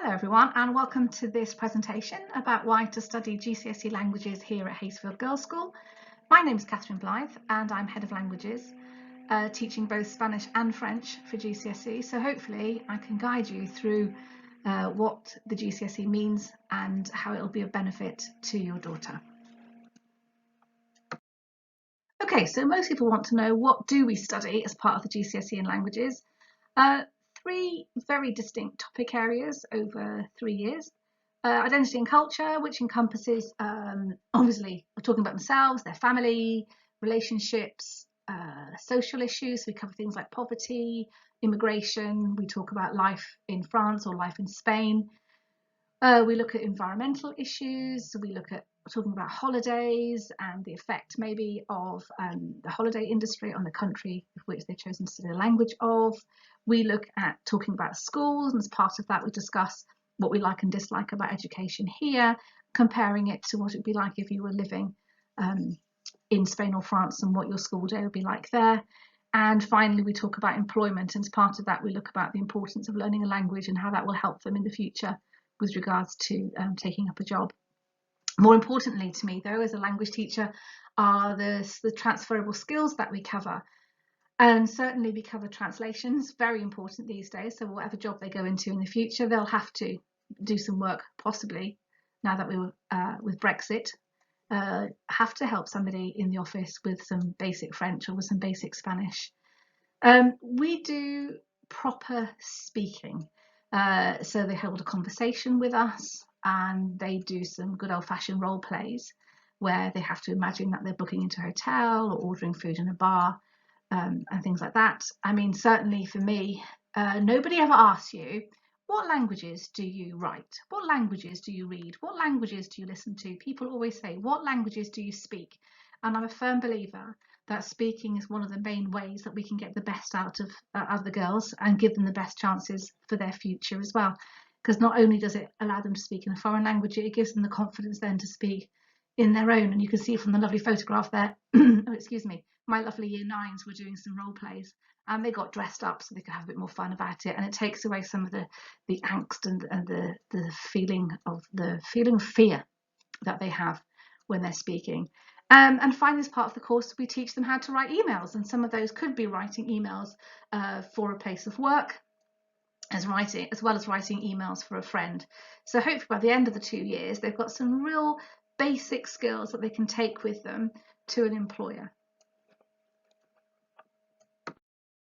Hello everyone, and welcome to this presentation about why to study GCSE languages here at Haysfield Girls' School. My name is Catherine Blythe and I'm Head of Languages, teaching both Spanish and French for GCSE, so hopefully I can guide you through what the GCSE means and how it will be of benefit to your daughter. Okay, so most people want to know, what do we study as part of the GCSE in languages? Three very distinct topic areas over 3 years. Identity and culture, which encompasses, obviously, we're talking about themselves, their family, relationships, social issues. So we cover things like poverty, immigration. We talk about life in France or life in Spain. We look at environmental issues. So we look at talking about holidays and the effect maybe of the holiday industry on the country of which they've chosen to study the language of. We look at talking about schools, and as part of that we discuss what we like and dislike about education here, comparing it to what it would be like if you were living in Spain or France and what your school day would be like there. And finally we talk about employment, and as part of that we look about the importance of learning a language and how that will help them in the future with regards to taking up a job. More importantly to me, though, as a language teacher, are the transferable skills that we cover. And certainly we cover translations, very important these days. So whatever job they go into in the future, they'll have to do some work, possibly, now that we're with Brexit, have to help somebody in the office with some basic French or with some basic Spanish. We do proper speaking. So they hold a conversation with us and they do some good old-fashioned role plays where they have to imagine that they're booking into a hotel or ordering food in a bar and things like that. I mean, certainly for me, nobody ever asks you, what languages do you write? What languages do you read? What languages do you listen to? People always say, what languages do you speak? And I'm a firm believer that speaking is one of the main ways that we can get the best out of the girls and give them the best chances for their future as well. Because not only does it allow them to speak in a foreign language, it gives them the confidence then to speak in their own. And you can see from the lovely photograph there, oh, excuse me, my lovely year 9s were doing some role plays and they got dressed up so they could have a bit more fun about it. And it takes away some of the angst and the feeling of fear that they have when they're speaking. And finally, as part of the course, we teach them how to write emails, and some of those could be writing emails for a place of work, as well as writing emails for a friend. So hopefully by the end of the 2 years, they've got some real basic skills that they can take with them to an employer.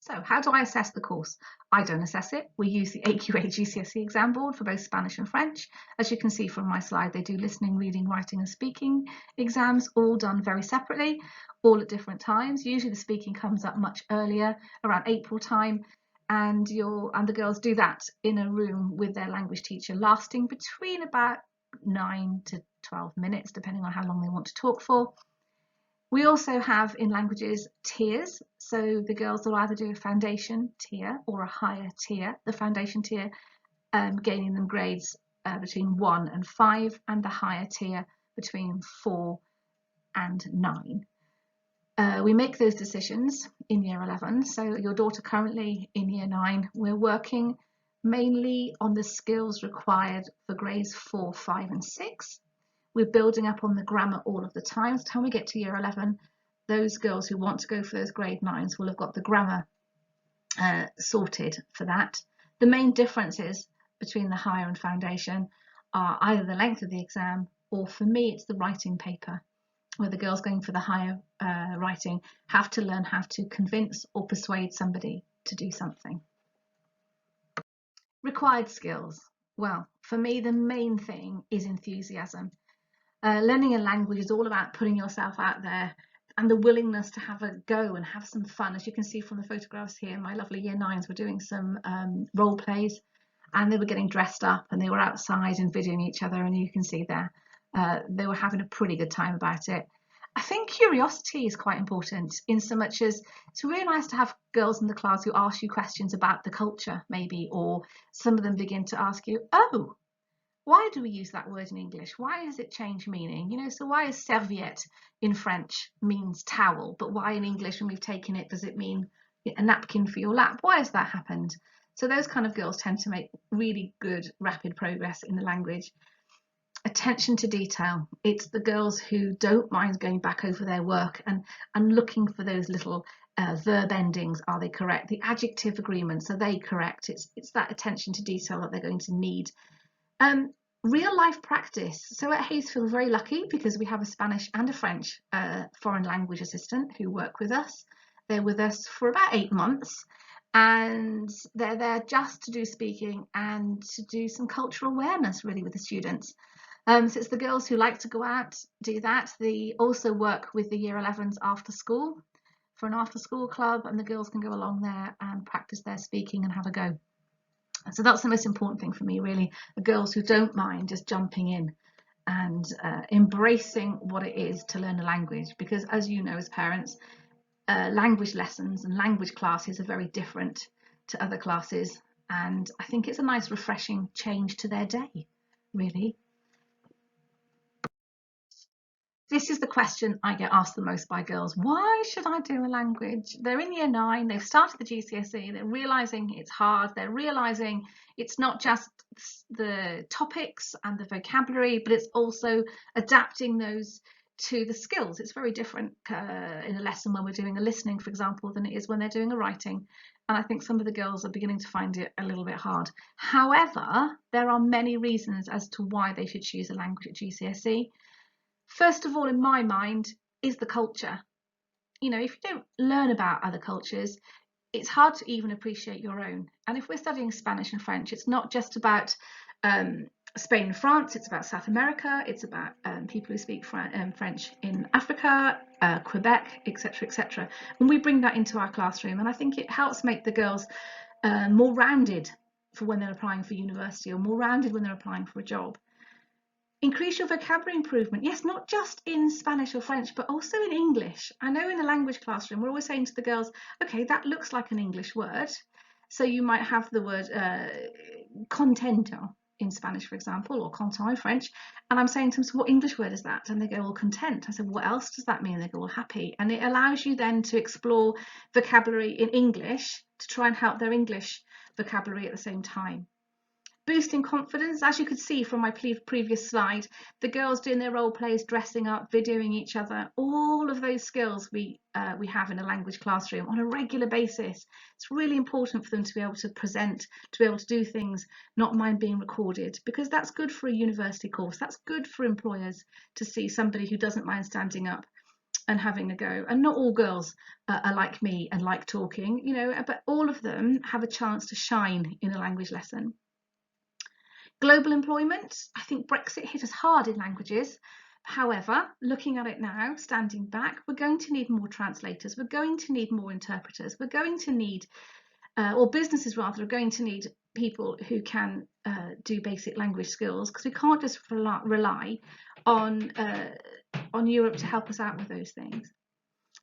So how do I assess the course? I don't assess it. We use the AQA GCSE exam board for both Spanish and French. As you can see from my slide, they do listening, reading, writing and speaking exams, all done very separately, all at different times. Usually the speaking comes up much earlier, around April time, and the girls do that in a room with their language teacher, lasting between about 9 to 12 minutes, depending on how long they want to talk for. We also have in languages tiers, so the girls will either do a foundation tier or a higher tier. The foundation tier gaining them grades between 1 and 5, and the higher tier between 4 and 9. We make those decisions in year 11, so your daughter currently in year 9, we're working mainly on the skills required for grades 4, 5 and 6. We're building up on the grammar all of the time. So by the time we get to year 11, those girls who want to go for those grade 9s will have got the grammar sorted for that. The main differences between the higher and foundation are either the length of the exam, or for me it's the writing paper, where the girls going for the higher writing have to learn how to convince or persuade somebody to do something. Required skills. Well, for me the main thing is enthusiasm. Learning a language is all about putting yourself out there and the willingness to have a go and have some fun. As you can see from the photographs here, my lovely year 9s were doing some role plays, and they were getting dressed up and they were outside and videoing each other, and you can see there they were having a pretty good time about it. I think curiosity is quite important, in so much as it's really nice to have girls in the class who ask you questions about the culture maybe, or some of them begin to ask you, oh, why do we use that word in English? Why has it changed meaning? You know, so why is serviette in French means towel, but why in English, when we've taken it, does it mean a napkin for your lap? Why has that happened? So those kind of girls tend to make really good, rapid progress in the language. Attention to detail. It's the girls who don't mind going back over their work and looking for those little verb endings. Are they correct? The adjective agreements, are they correct? It's that attention to detail that they're going to need. Real life practice. So at Hayesfield, we're very lucky because we have a Spanish and a French foreign language assistant who work with us. They're with us for about 8 months, and they're there just to do speaking and to do some cultural awareness really with the students. So it's the girls who like to go out, do that. They also work with the year 11s after school for an after school club, and the girls can go along there and practice their speaking and have a go. So that's the most important thing for me, really, the girls who don't mind just jumping in and embracing what it is to learn a language. Because as you know, as parents, language lessons and language classes are very different to other classes. And I think it's a nice, refreshing change to their day, really. This is the question I get asked the most by girls. Why should I do a language? They're in year 9, they've started the GCSE, they're realising it's hard, they're realising it's not just the topics and the vocabulary, but it's also adapting those to the skills. It's very different in a lesson when we're doing a listening, for example, than it is when they're doing a writing. And I think some of the girls are beginning to find it a little bit hard. However, there are many reasons as to why they should choose a language at GCSE. First of all, in my mind, is the culture. You know, if you don't learn about other cultures, it's hard to even appreciate your own. And if we're studying Spanish and French, it's not just about Spain and France, it's about South America, it's about people who speak French in Africa, Quebec, etc., etc. And we bring that into our classroom, and I think it helps make the girls more rounded for when they're applying for university, or more rounded when they're applying for a job. Increase your vocabulary improvement. Yes, not just in Spanish or French, but also in English. I know in a language classroom, we're always saying to the girls, okay, that looks like an English word. So you might have the word contento in Spanish, for example, or content in French. And I'm saying to them, so what English word is that? And they go, well, content. I said, what else does that mean? And they go, well, happy. And it allows you then to explore vocabulary in English to try and help their English vocabulary at the same time. Boosting confidence, as you could see from my previous slide, the girls doing their role plays, dressing up, videoing each other, all of those skills we have in a language classroom on a regular basis. It's really important for them to be able to present, to be able to do things, not mind being recorded, because that's good for a university course. That's good for employers to see somebody who doesn't mind standing up and having a go. And not all girls are like me and like talking, you know, but all of them have a chance to shine in a language lesson. Global employment, I think Brexit hit us hard in languages. However, looking at it now, standing back, we're going to need more translators, we're going to need more interpreters, we're going to need, or businesses rather, are going to need people who can do basic language skills, because we can't just rely on Europe to help us out with those things.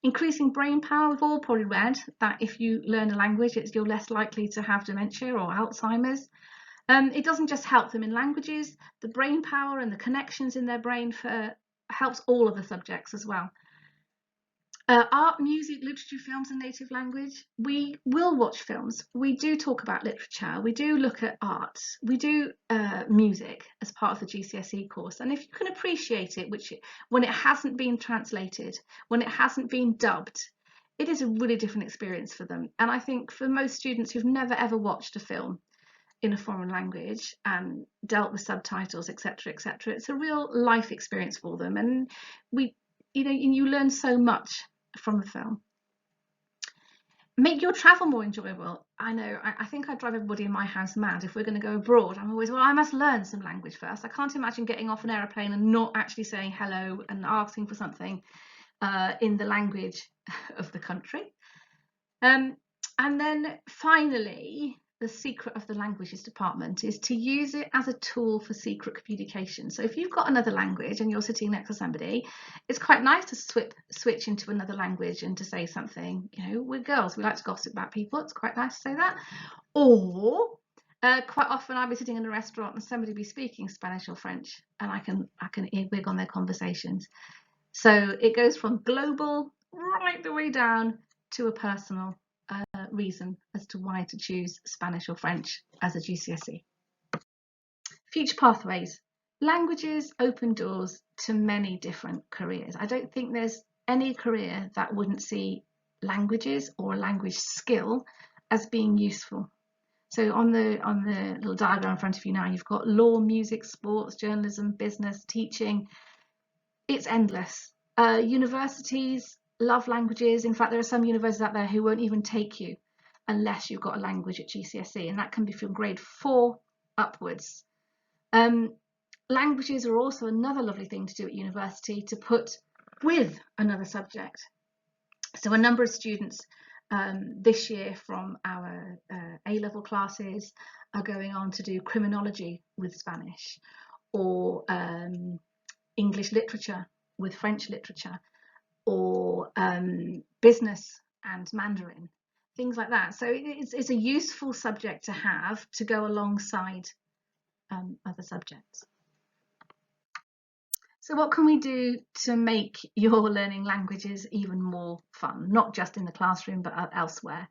Increasing brain power, we've all probably read that if you learn a language, you're less likely to have dementia or Alzheimer's. It doesn't just help them in languages, the brain power and the connections in their brain helps all of the subjects as well. Art, music, literature, films and native language. We will watch films. We do talk about literature. We do look at art. We do music as part of the GCSE course. And if you can appreciate it, when it hasn't been translated, when it hasn't been dubbed, it is a really different experience for them. And I think for most students who've never ever watched a film in a foreign language and dealt with subtitles, etc., etc., it's a real life experience for them, and you learn so much from the film. Make your travel more enjoyable. I know, I think I drive everybody in my house mad. If we're going to go abroad, I'm always, well, I must learn some language first. I can't imagine getting off an aeroplane and not actually saying hello and asking for something in the language of the country. And then finally, the secret of the languages department is to use it as a tool for secret communication. So if you've got another language and you're sitting next to somebody, it's quite nice to switch into another language and to say something. You know, we're girls, we like to gossip about people. It's quite nice to say that. Or quite often I'll be sitting in a restaurant and somebody be speaking Spanish or French, and I can earwig on their conversations. So it goes from global right the way down to a personal reason as to why to choose Spanish or French as a GCSE. Future pathways. Languages open doors to many different careers. I don't think there's any career that wouldn't see languages or a language skill as being useful. So on the little diagram in front of you now, you've got law, music, sports, journalism, business, teaching. It's endless. Universities love languages. In fact, there are some universities out there who won't even take you unless you've got a language at GCSE, and that can be from grade 4 upwards. Languages are also another lovely thing to do at university, to put with another subject. So a number of students this year from our A-level classes are going on to do criminology with Spanish, or English literature with French literature, or business and Mandarin, things like that. So it's a useful subject to have to go alongside other subjects. So what can we do to make your learning languages even more fun, not just in the classroom but elsewhere?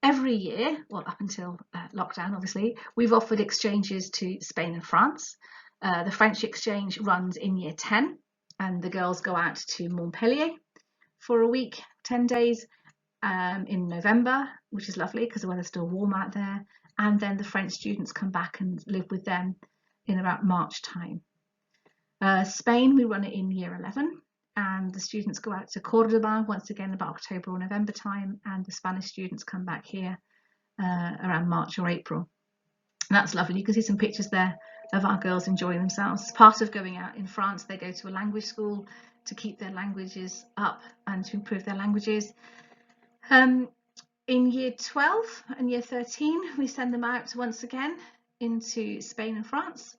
Every year, well, up until lockdown obviously, we've offered exchanges to Spain and France. The French exchange runs in year 10, and the girls go out to Montpellier for a week, 10 days in November, which is lovely because the weather's still warm out there, and then the French students come back and live with them in about March time. Spain, we run it in year 11, and the students go out to Cordoba once again about October or November time, and the Spanish students come back here around March or April. And that's lovely. You can see some pictures there of our girls enjoying themselves. As part of going out in France, they go to a language school to keep their languages up and to improve their languages. In year 12 and year 13, we send them out once again into Spain and France.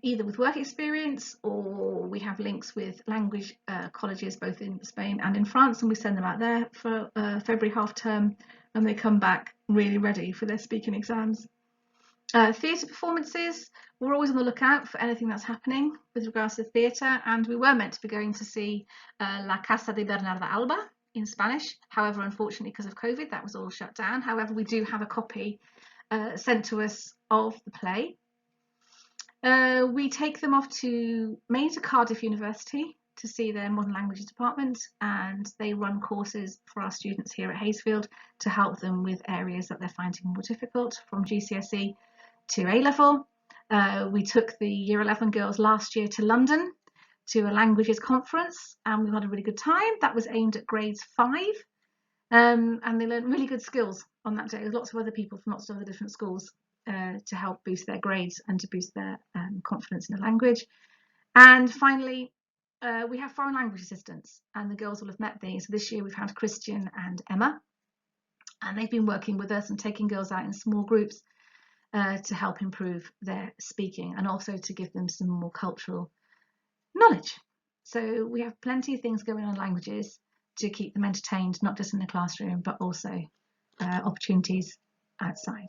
Either with work experience, or we have links with language colleges both in Spain and in France, and we send them out there for February half term, and they come back really ready for their speaking exams. Theatre performances, we're always on the lookout for anything that's happening with regards to theatre, and we were meant to be going to see La Casa de Bernarda Alba in Spanish. However, unfortunately, because of COVID, that was all shut down. However, we do have a copy sent to us of the play. We take them off mainly to Cardiff University to see their modern languages department, and they run courses for our students here at Haysfield to help them with areas that they're finding more difficult, from GCSE to A-level. We took the year 11 girls last year to London to a languages conference, and we had a really good time. That was aimed at grades 5, and they learned really good skills on that day. There's lots of other people from lots of other different schools to help boost their grades and to boost their confidence in the language. And finally, we have foreign language assistants, and the girls will have met these. So this year we've had Christian and Emma, and they've been working with us and taking girls out in small groups to help improve their speaking and also to give them some more cultural knowledge. So we have plenty of things going on in languages to keep them entertained, not just in the classroom, but also opportunities outside.